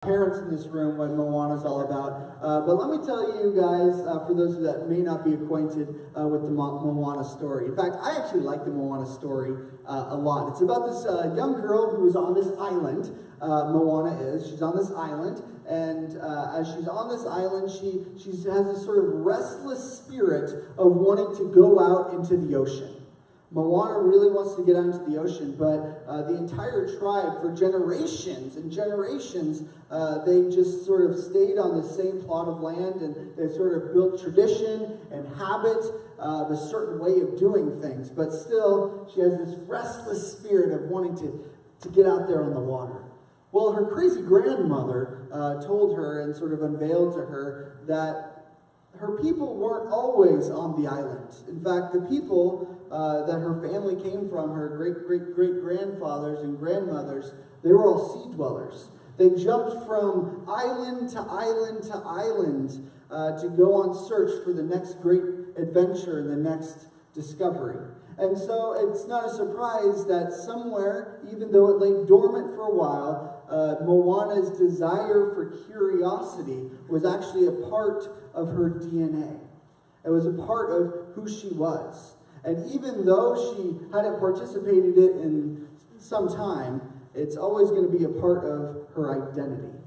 Parents in this room what Moana is all about. But let me tell you guys, for those that may not be acquainted with the Moana story. In fact, I actually like the Moana story a lot. It's about this young girl who is on this island. Moana is. She's on this island, and as she's on this island, she has this sort of restless spirit of wanting to go out into the ocean. Moana really wants to get out into the ocean, but the entire tribe, for generations and generations, they just sort of stayed on the same plot of land, and they sort of built tradition and habit, a certain way of doing things. But still, she has this restless spirit of wanting to get out there on the water. Well, her crazy grandmother told her and sort of unveiled to her that her people weren't always on the island. In fact, the people that her family came from, her great-great-great-grandfathers and grandmothers, they were all sea dwellers. They jumped from island to island to island to go on search for the next great adventure and the next discovery. And so it's not a surprise that somewhere, even though it lay dormant for a while, Moana's desire for curiosity was actually a part of her DNA. It was a part of who she was. And even though she hadn't participated in it in some time, it's always going to be a part of her identity.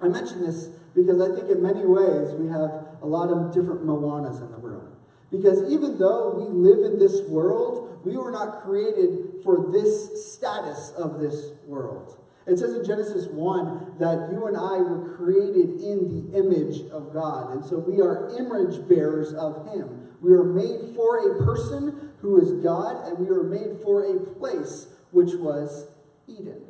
I mention this because I think in many ways we have a lot of different Moanas in the room. Because even though we live in this world, we were not created for this status of this world. It says in Genesis 1 that you and I were created in the image of God. And so we are image bearers of Him. We are made for a person who is God, and we are made for a place which was Eden.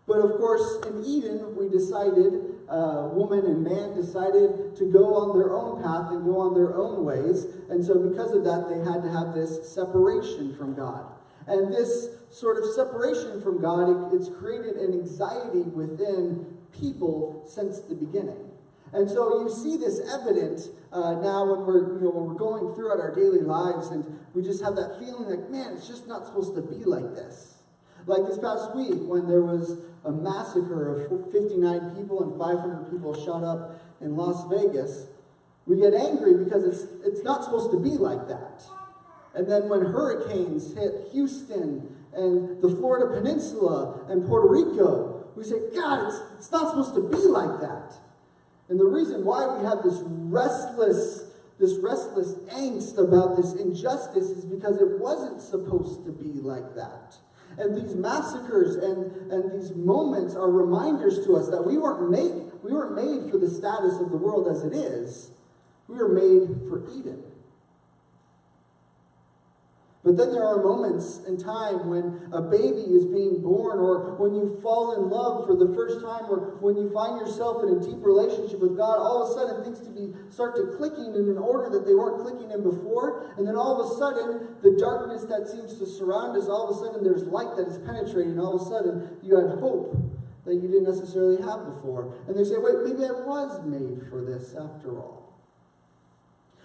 But of course, in Eden, we decided, woman and man decided to go on their own path and go on their own ways. And so because of that, they had to have this separation from God. And this sort of separation from God, it's created an anxiety within people since the beginning. And so you see this evident now when we're going throughout our daily lives, and we just have that feeling like, man, it's just not supposed to be like this. Like this past week when there was a massacre of 59 people and 500 people shot up in Las Vegas, we get angry because it's not supposed to be like that. And then when hurricanes hit Houston and the Florida Peninsula and Puerto Rico, we say, God, it's not supposed to be like that. And the reason why we have this restless angst about this injustice is because it wasn't supposed to be like that. And these massacres and these moments are reminders to us that we weren't made for the status of the world as it is. We were made for Eden. But then there are moments in time when a baby is being born, or when you fall in love for the first time, or when you find yourself in a deep relationship with God, all of a sudden things start to clicking in an order that they weren't clicking in before, and then all of a sudden the darkness that seems to surround us, all of a sudden there's light that is penetrating, and all of a sudden you had hope that you didn't necessarily have before. And they say, wait, maybe I was made for this after all.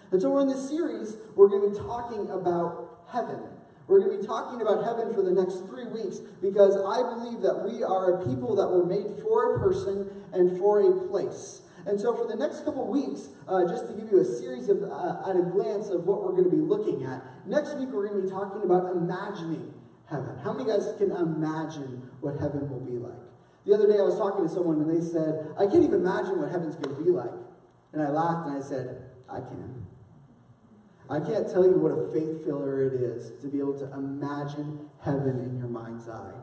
And so we're in this series, we're going to be talking about heaven. We're going to be talking about heaven for the next 3 weeks because I believe that we are a people that were made for a person and for a place. And so for the next couple of weeks, just to give you a series of, at a glance of what we're going to be looking at, next week we're going to be talking about imagining heaven. How many guys can imagine what heaven will be like? The other day I was talking to someone and they said, I can't even imagine what heaven's going to be like. And I laughed and I said, I can. I can't tell you what a faith filler it is to be able to imagine heaven in your mind's eye.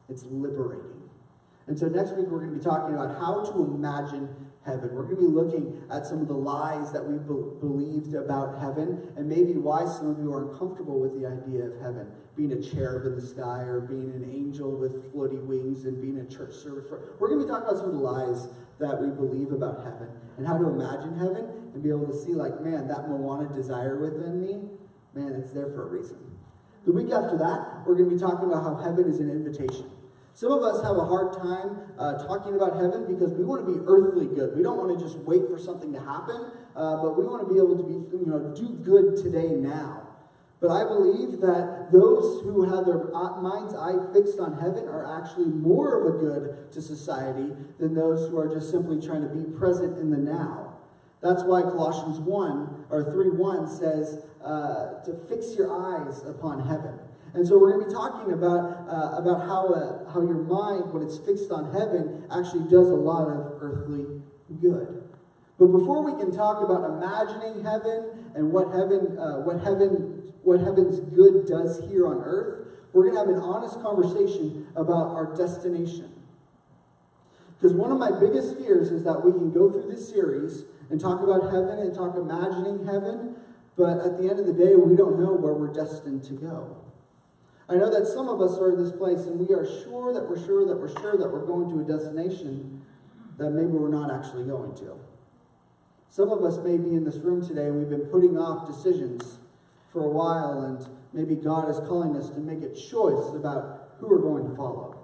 It's liberating. And so next week we're going to be talking about how to imagine heaven. We're going to be looking at some of the lies that we've believed about heaven, and maybe why some of you are uncomfortable with the idea of heaven. Being a cherub in the sky, or being an angel with floaty wings, and being a church service. We're going to be talking about some of the lies that we believe about heaven, and how to imagine heaven, and be able to see, like, man, that Moana desire within me, man, it's there for a reason. The week after that, we're going to be talking about how heaven is an invitation. Some of us have a hard time talking about heaven because we want to be earthly good. We don't want to just wait for something to happen, but we want to be able to do good today now. But I believe that those who have their mind's eye fixed on heaven are actually more of a good to society than those who are just simply trying to be present in the now. That's why Colossians 1 or 3:1 says to fix your eyes upon heaven. And so we're going to be talking about how your mind, when it's fixed on heaven, actually does a lot of earthly good. But before we can talk about imagining heaven and what heaven's good does here on earth, we're going to have an honest conversation about our destination. Because one of my biggest fears is that we can go through this series and talk about heaven and talk imagining heaven, but at the end of the day, we don't know where we're destined to go. I know that some of us are in this place and we are sure that we're going to a destination that maybe we're not actually going to. Some of us may be in this room today and we've been putting off decisions for a while, and maybe God is calling us to make a choice about who we're going to follow.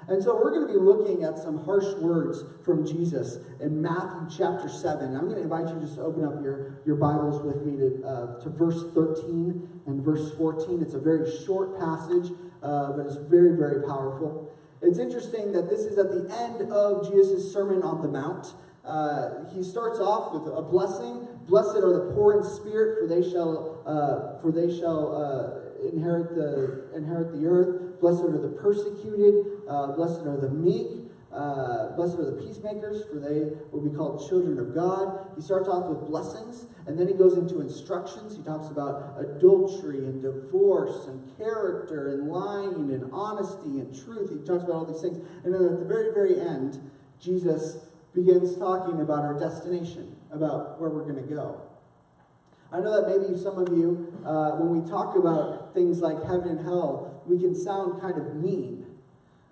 And so we're going to be looking at some harsh words from Jesus in Matthew chapter 7. I'm going to invite you just to open up your Bibles with me to verse 13 and verse 14. It's a very short passage, but it's very, very powerful. It's interesting that this is at the end of Jesus' Sermon on the Mount. He starts off with a blessing. Blessed are the poor in spirit, for they shall inherit the earth. Blessed are the persecuted. Blessed are the meek. Blessed are the peacemakers, for they will be called children of God. He starts off with blessings, and then he goes into instructions. He talks about adultery and divorce and character and lying and honesty and truth. He talks about all these things. And then at the very, very end, Jesus begins talking about our destination, about where we're going to go. I know that maybe some of you, when we talk about things like heaven and hell, we can sound kind of mean.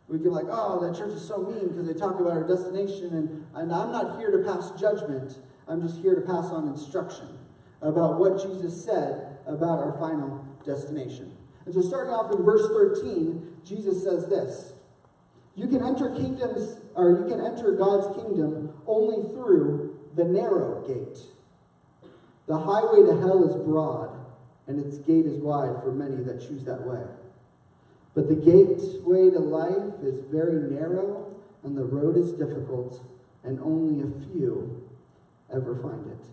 We can like, oh, that church is so mean because they talk about our destination, and I'm not here to pass judgment. I'm just here to pass on instruction about what Jesus said about our final destination. And so starting off in verse 13, Jesus says this: You can enter God's kingdom only through the narrow gate. The highway to hell is broad, and its gate is wide for many that choose that way. But the gateway to life is very narrow, and the road is difficult, and only a few ever find it.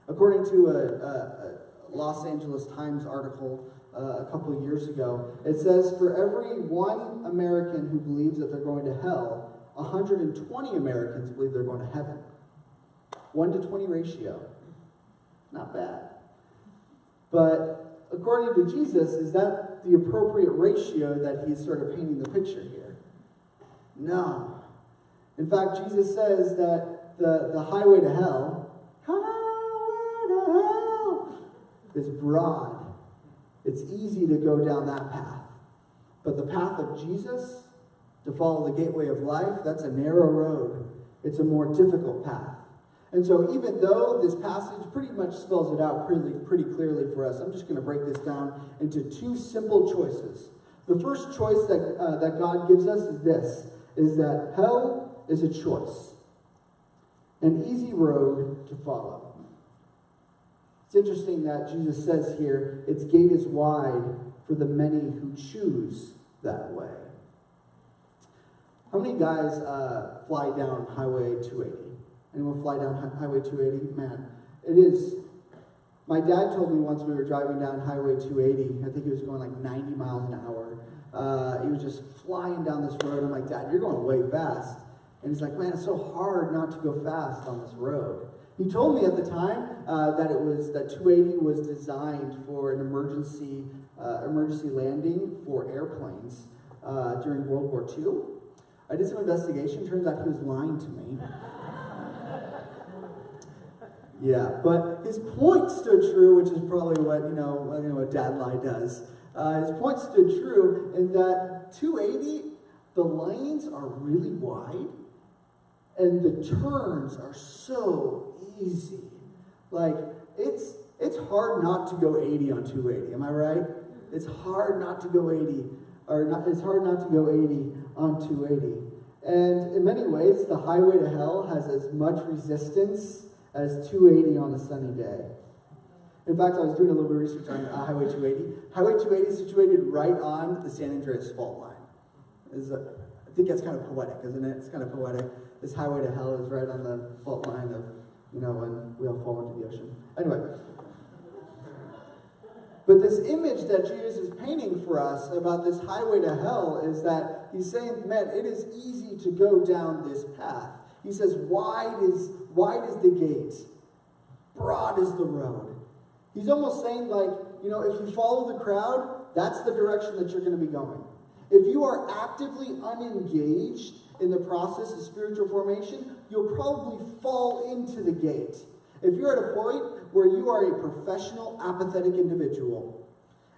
According to a Los Angeles Times article a couple of years ago, it says for every one American who believes that they're going to hell, 120 Americans believe they're going to heaven. 1-20 ratio. Not bad. But according to Jesus, is that the appropriate ratio that he's sort of painting the picture here? No. In fact, Jesus says that the highway to hell is broad. It's easy to go down that path. But the path of Jesus, to follow the gateway of life, that's a narrow road. It's a more difficult path. And so even though this passage pretty much spells it out pretty clearly for us, I'm just going to break this down into two simple choices. The first choice that God gives us is this, is that hell is a choice. An easy road to follow. It's interesting that Jesus says here, its gate is wide for the many who choose that way. How many guys fly down Highway 280? Anyone fly down Highway 280? Man, it is. My dad told me once we were driving down Highway 280, I think he was going like 90 miles an hour. He was just flying down this road. I'm like, Dad, you're going way fast. And he's like, man, it's so hard not to go fast on this road. He told me at the time that 280 was designed for an emergency landing for airplanes during World War II. I did some investigation. Turns out he was lying to me. Yeah, but his point stood true, which is probably what dad lie does. His point stood true in that 280, the lanes are really wide, and the turns are so easy. Like, it's hard not to go 80 on 280, am I right? It's hard not to go 80, it's hard not to go 80 on 280. And in many ways, the highway to hell has as much resistance as 280 on a sunny day. In fact, I was doing a little bit of research on Highway 280. Highway 280 is situated right on the San Andreas fault line. I think that's kind of poetic, isn't it? It's kind of poetic. This highway to hell is right on the fault line of, when we all fall into the ocean. Anyway. But this image that Jesus is painting for us about this highway to hell is that he's saying, man, it is easy to go down this path. He says, wide is the gate, broad is the road. He's almost saying, like, if you follow the crowd, that's the direction that you're going to be going. If you are actively unengaged in the process of spiritual formation, you'll probably fall into the gate. If you're at a point where you are a professional, apathetic individual,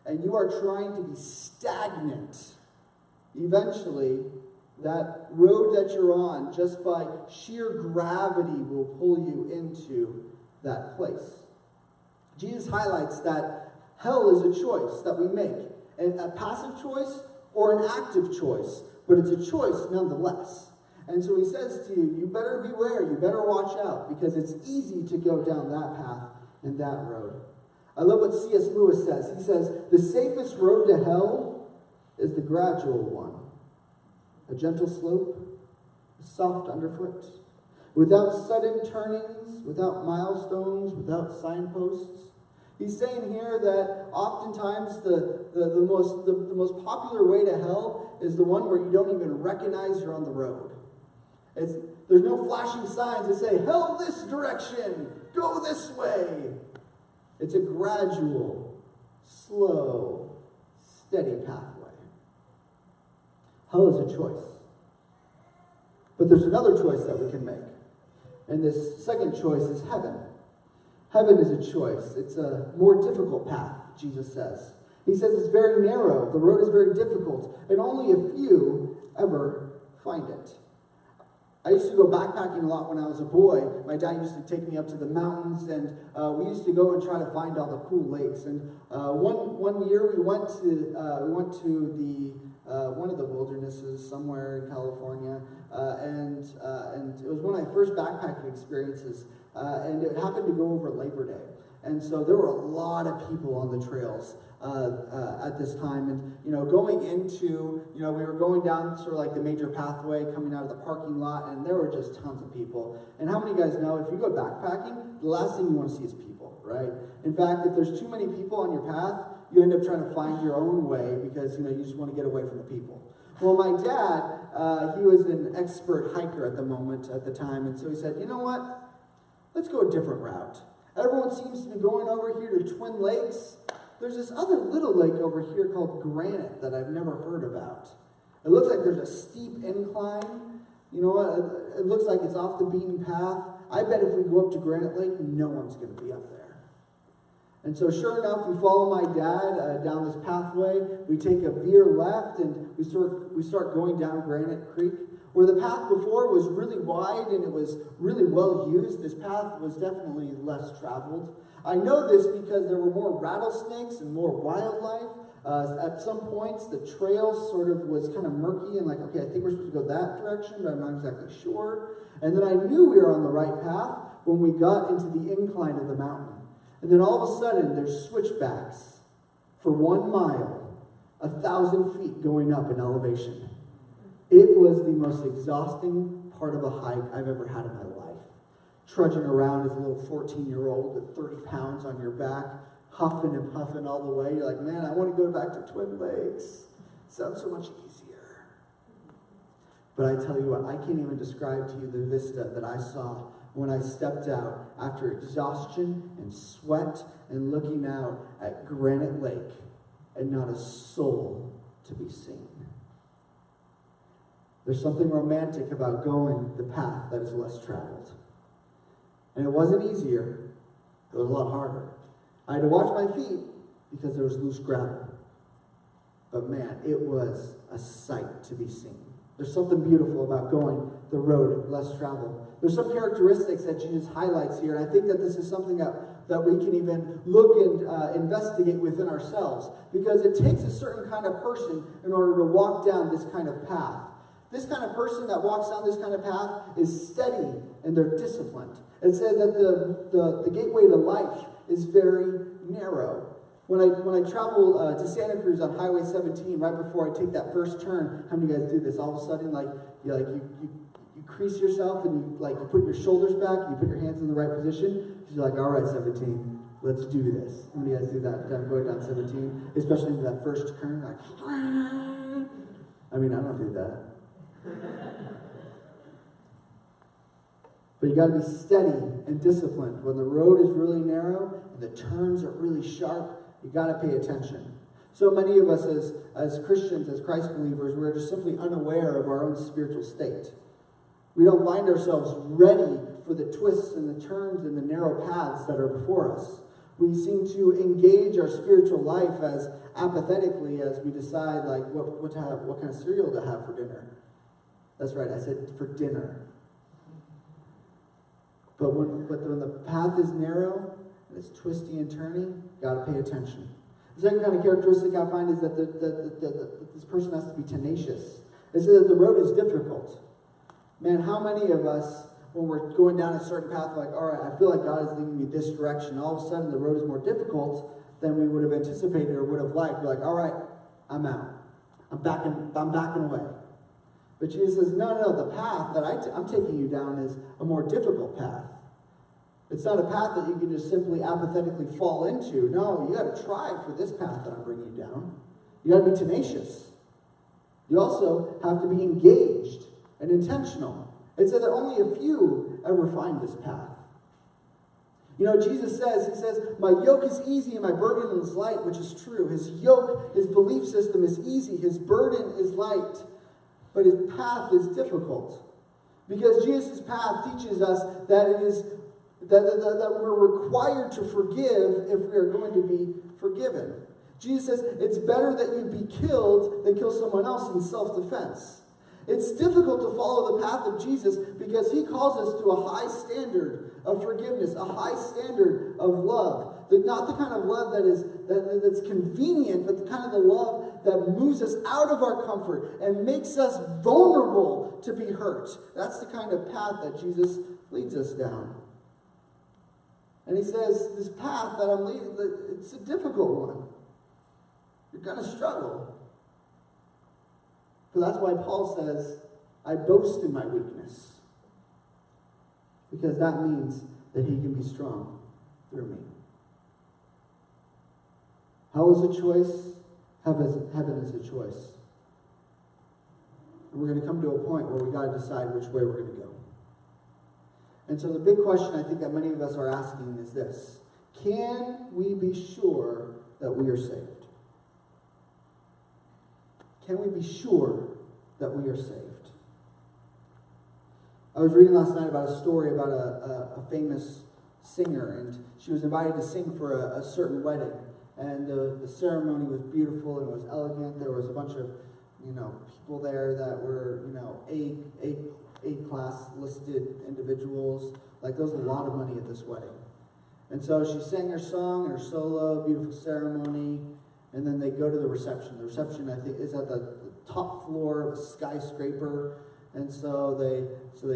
and you are trying to be stagnant, eventually, that road that you're on, just by sheer gravity, will pull you into that place. Jesus highlights that hell is a choice that we make, and a passive choice or an active choice, but it's a choice nonetheless. And so he says to you, you better beware, you better watch out, because it's easy to go down that path and that road. I love what C.S. Lewis says. He says, the safest road to hell is the gradual one. A gentle slope, a soft underfoot, without sudden turnings, without milestones, without signposts. He's saying here that oftentimes the most popular way to hell is the one where you don't even recognize you're on the road. There's no flashing signs that say, hell this direction, go this way. It's a gradual, slow, steady pathway. Hell is a choice. But there's another choice that we can make. And this second choice is heaven. Heaven is a choice. It's a more difficult path, Jesus says. He says it's very narrow. The road is very difficult. And only a few ever find it. I used to go backpacking a lot when I was a boy. My dad used to take me up to the mountains, and we used to go and try to find all the cool lakes. And one year we went to one of the wildernesses somewhere in California, and it was one of my first backpacking experiences. And it happened to go over Labor Day. And so there were a lot of people on the trails at this time. And, going into, we were going down sort of like the major pathway coming out of the parking lot, and there were just tons of people. And how many of you guys know if you go backpacking, the last thing you want to see is people, right? In fact, if there's too many people on your path, you end up trying to find your own way because, you just want to get away from the people. Well, my dad, he was an expert hiker at the time, and so he said, you know what? Let's go a different route. Everyone seems to be going over here to Twin Lakes. There's this other little lake over here called Granite that I've never heard about. It looks like there's a steep incline. You know what? It looks like it's off the beaten path. I bet if we go up to Granite Lake, no one's going to be up there. And so sure enough, we follow my dad down this pathway. We take a veer left, and we start going down Granite Creek. Where the path before was really wide and it was really well used, this path was definitely less traveled. I know this because there were more rattlesnakes and more wildlife. At some points, the trail sort of was kind of murky and like, okay, I think we're supposed to go that direction, but I'm not exactly sure. And then I knew we were on the right path when we got into the incline of the mountain. And then all of a sudden, there's switchbacks for 1 mile, 1,000 feet going up in elevation. It was the most exhausting part of a hike I've ever had in my life. Trudging around as a little 14-year-old with 30 pounds on your back, huffing and puffing all the way. You're like, man, I want to go back to Twin Lakes. Sounds so much easier. But I tell you what, I can't even describe to you the vista that I saw when I stepped out after exhaustion and sweat and looking out at Granite Lake and not a soul to be seen. There's something romantic about going the path that is less traveled. And it wasn't easier. It was a lot harder. I had to watch my feet because there was loose gravel. But man, it was a sight to be seen. There's something beautiful about going the road less traveled. There's some characteristics that Jesus highlights here, and I think that this is something that we can even look and investigate within ourselves, because it takes a certain kind of person in order to walk down this kind of path. This kind of person that walks down this kind of path is steady and they're disciplined. It said that the gateway to life is very narrow. When I travel to Santa Cruz on Highway 17, right before I take that first turn, how many of you guys do this? All of a sudden, you crease yourself and you put your shoulders back, you put your hands in the right position. You're like, all right, 17, let's do this. How many of you guys do that? Going down 17, especially into that first turn, like, I mean, I don't do that. But you got to be steady and disciplined. When the road is really narrow and the turns are really sharp, you got to pay attention. So many of us as Christians, as Christ believers, we're just simply unaware of our own spiritual state. We don't find ourselves ready for the twists and the turns and the narrow paths that are before us. We seem to engage our spiritual life as apathetically as we decide what kind of cereal to have for dinner. That's right, I said for dinner. But when the path is narrow and it's twisty and turny, got to pay attention. The second kind of characteristic I find is that this person has to be tenacious. It says that the road is difficult. Man, how many of us, when we're going down a certain path, like, all right, I feel like God is leading me this direction, all of a sudden the road is more difficult than we would have anticipated or would have liked. We're like, all right, I'm out. I'm backing away. But Jesus says, no, the path that I'm taking you down is a more difficult path. It's not a path that you can just simply apathetically fall into. No, you got to try for this path that I'm bringing you down. You got to be tenacious. You also have to be engaged and intentional. It said that only a few ever find this path. You know, Jesus says, he says, my yoke is easy and my burden is light, which is true. His yoke, his belief system is easy. His burden is light. But his path is difficult. Because Jesus' path teaches us that it is that we're required to forgive if we are going to be forgiven. Jesus says it's better that you be killed than kill someone else in self-defense. It's difficult to follow the path of Jesus because he calls us to a high standard of forgiveness, a high standard of love. Not the kind of love that's convenient, but the kind of the love that moves us out of our comfort and makes us vulnerable to be hurt. That's the kind of path that Jesus leads us down. And he says, this path that I'm leading, it's a difficult one. You're going to struggle. So that's why Paul says, I boast in my weakness. Because that means that he can be strong through me. Hell is a choice. Heaven is a choice. And we're going to come to a point where we got to decide which way we're going to go. And so the big question I think that many of us are asking is this: can we be sure that we are saved? Can we be sure that we are saved? I was reading last night about a story about a famous singer, and she was invited to sing for a certain wedding. And the ceremony was beautiful and it was elegant. There was a bunch of, people there that were, A-class listed individuals. Like, there was a lot of money at this wedding. And so she sang her song, her solo, beautiful ceremony, and then they go to the reception. The reception, I think, is at the top floor of a skyscraper. And so they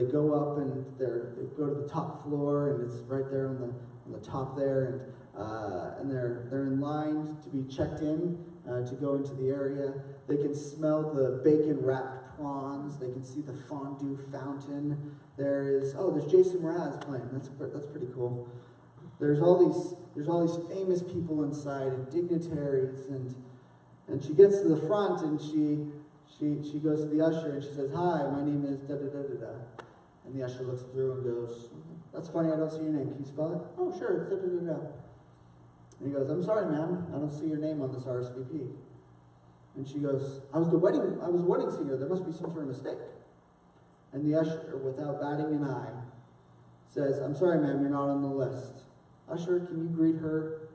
go up and they go to the top floor, and it's right there on the top there, and they're in line to be checked in to go into the area. They can smell the bacon-wrapped prawns. They can see the fondue fountain. There's Jason Mraz playing. That's pretty cool. There's all these famous people inside and dignitaries, and she gets to the front and she goes to the usher and she says, "Hi, my name is da da da da da." And the usher looks through and goes, "That's funny, I don't see your name. Can you spell it?" "Oh, sure, it's da da da da." And he goes, "I'm sorry, ma'am, I don't see your name on this RSVP." And she goes, I was a wedding singer. There must be some sort of mistake." And the usher, without batting an eye, says, "I'm sorry, ma'am, you're not on the list. Usher, can you greet her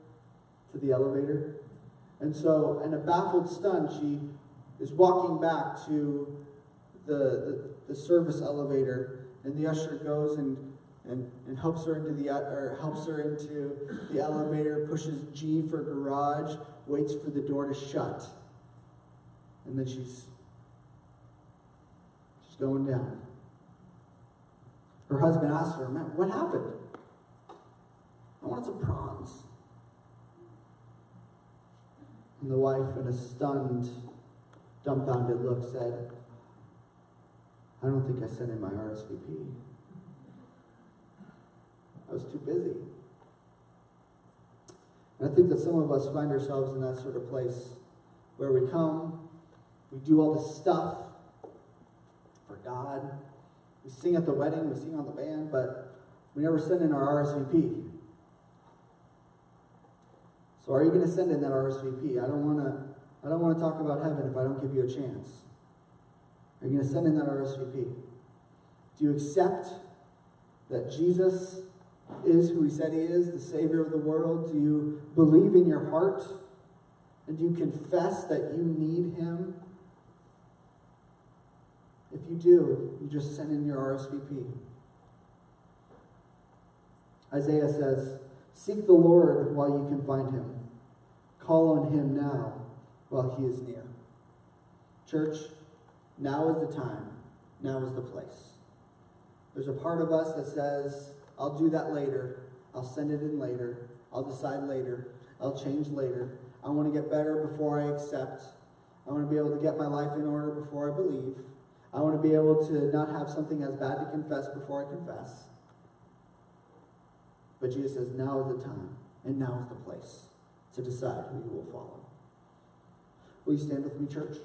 to the elevator?" And so, in a baffled stun, she is walking back to the service elevator, and the usher goes and helps her into the elevator, pushes G for garage, waits for the door to shut. And then she's going down. Her husband asks her, "Man, what happened?" "I wanted some prawns." And the wife, in a stunned, dumbfounded look, said, I don't think I sent in my RSVP. I was too busy. And I think that some of us find ourselves in that sort of place where we come, we do all this stuff for God. We sing at the wedding, we sing on the band, but we never send in our RSVP. So are you going to send in that RSVP? I don't want to talk about heaven if I don't give you a chance. Are you going to send in that RSVP? Do you accept that Jesus is who he said he is, the Savior of the world? Do you believe in your heart? And do you confess that you need him? If you do, you just send in your RSVP. Isaiah says, seek the Lord while you can find him. Call on him now while he is near. Church, now is the time. Now is the place. There's a part of us that says, I'll do that later. I'll send it in later. I'll decide later. I'll change later. I want to get better before I accept. I want to be able to get my life in order before I believe. I want to be able to not have something as bad to confess before I confess. But Jesus says, now is the time, and now is the place to decide who you will follow. Will you stand with me, church?